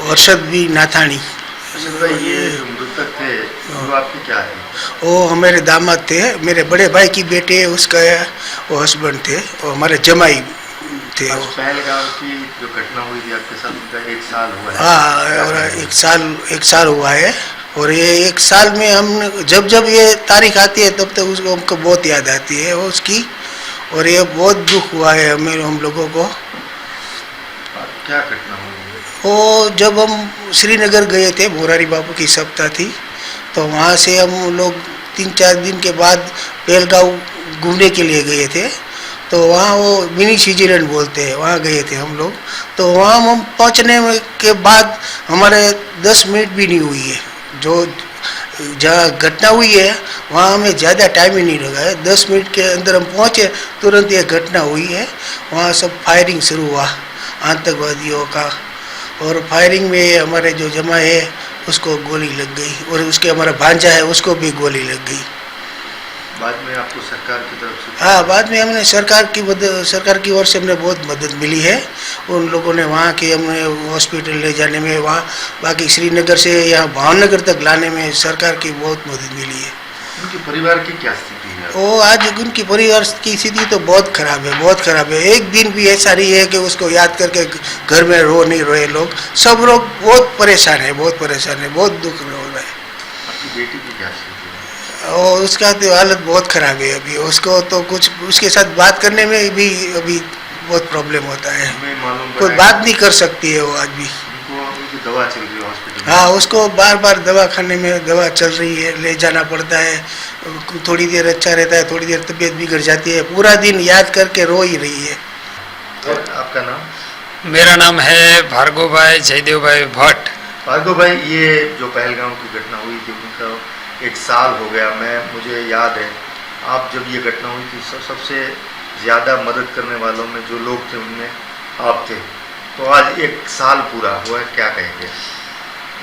अरशद भी नाथानी। अरशद भाई, ये जो मृतक थे वो आपके क्या है? वो हमारे दामाद थे, मेरे बड़े भाई की बेटे, उसका वो हस्बैंड थे, वो हमारे जमाई थे। आज पहलगाम की जो घटना हुई थी आपके साथ, उनका 1 साल हुआ है। हाँ, और एक साल हुआ है। और ये 1 साल में हम जब जब ये तारीख आती है तब तक उसको हमको बहुत याद आती है उसकी, और ये बहुत दुख हुआ है हमें, हम लोगों को। क्या घटना हुई? वो जब हम श्रीनगर गए थे, मोरारी बाबू की सप्ताह थी, तो वहाँ से हम लोग 3-4 दिन के बाद पहलगाम घूमने के लिए गए थे। तो वहाँ वो मिनी स्विट्जरलैंड बोलते हैं, वहाँ गए थे हम लोग। तो वहाँ हम पहुँचने के बाद हमारे 10 मिनट भी नहीं हुई है। जो जहाँ घटना हुई है वहाँ हमें ज़्यादा टाइम ही नहीं लगा है, 10 मिनट के अंदर हम पहुँचे, तुरंत ये घटना हुई है। वहाँ सब फायरिंग शुरू हुआ आतंकवादियों का, और फायरिंग में हमारे जो जमा है उसको गोली लग गई, और उसके हमारा भांजा है उसको भी गोली लग गई। बाद में आपको सरकार की तरफ से? हाँ, बाद में हमने सरकार की ओर से हमने बहुत मदद मिली है। उन लोगों ने वहाँ के हमने हॉस्पिटल ले जाने में, वहाँ बाकी श्रीनगर से यहाँ भावनगर तक लाने में सरकार की बहुत मदद मिली है। उनके परिवार की क्या स्थिति है? वो आज उनकी परिवार की स्थिति तो बहुत खराब है, बहुत खराब है। एक दिन भी ऐसा नहीं है कि उसको याद करके घर में रो नहीं रहे लोग, सब लोग बहुत परेशान है, बहुत परेशान है, बहुत दुख हो रहा है। आपकी बेटी की क्या स्थिति है? और उसका तो हालत बहुत ख़राब है अभी, उसको तो कुछ उसके साथ बात करने में भी अभी बहुत प्रॉब्लम होता है, कोई बात नहीं कर सकती है वो आज भी। उनकी दवा चल रही है हॉस्पिटल? हाँ, उसको बार बार दवाखाने में दवा चल रही है, ले जाना पड़ता है। थोड़ी देर अच्छा रहता है, थोड़ी देर तबीयत बिगड़ जाती है, पूरा दिन याद करके रो ही रही है। तो आपका नाम? मेरा नाम है भार्गव भाई जयदेव भाई भट्ट। भार्गव भाई, ये जो पहलगाम की घटना हुई थी उनका 1 साल हो गया। मुझे याद है, आप जब ये घटना हुई थी सबसे ज़्यादा मदद करने वालों में जो लोग थे उनमें आप थे। तो आज 1 साल पूरा हुआ है, क्या कहेंगे?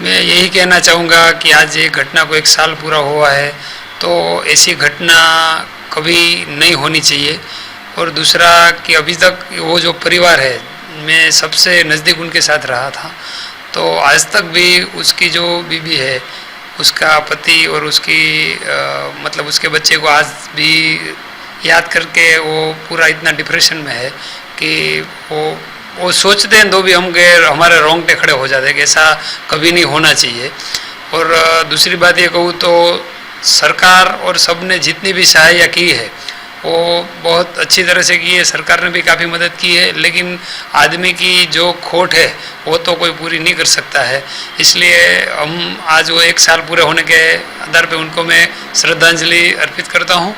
मैं यही कहना चाहूँगा कि आज ये घटना को 1 साल पूरा हुआ है, तो ऐसी घटना कभी नहीं होनी चाहिए। और दूसरा कि अभी तक वो जो परिवार है, मैं सबसे नज़दीक उनके साथ रहा था, तो आज तक भी उसकी जो बीबी है, उसका पति और उसकी मतलब उसके बच्चे को आज भी याद करके वो पूरा इतना डिप्रेशन में है कि वो सोचते हैं तो भी हमारे रोंगटे खड़े हो जाते हैं कि ऐसा कभी नहीं होना चाहिए। और दूसरी बात ये कहूँ तो सरकार और सब ने जितनी भी सहायता की है वो बहुत अच्छी तरह से की है, सरकार ने भी काफ़ी मदद की है, लेकिन आदमी की जो खोट है वो तो कोई पूरी नहीं कर सकता है। इसलिए हम आज वो 1 साल पूरे होने के आधार पे उनको मैं श्रद्धांजलि अर्पित करता हूँ।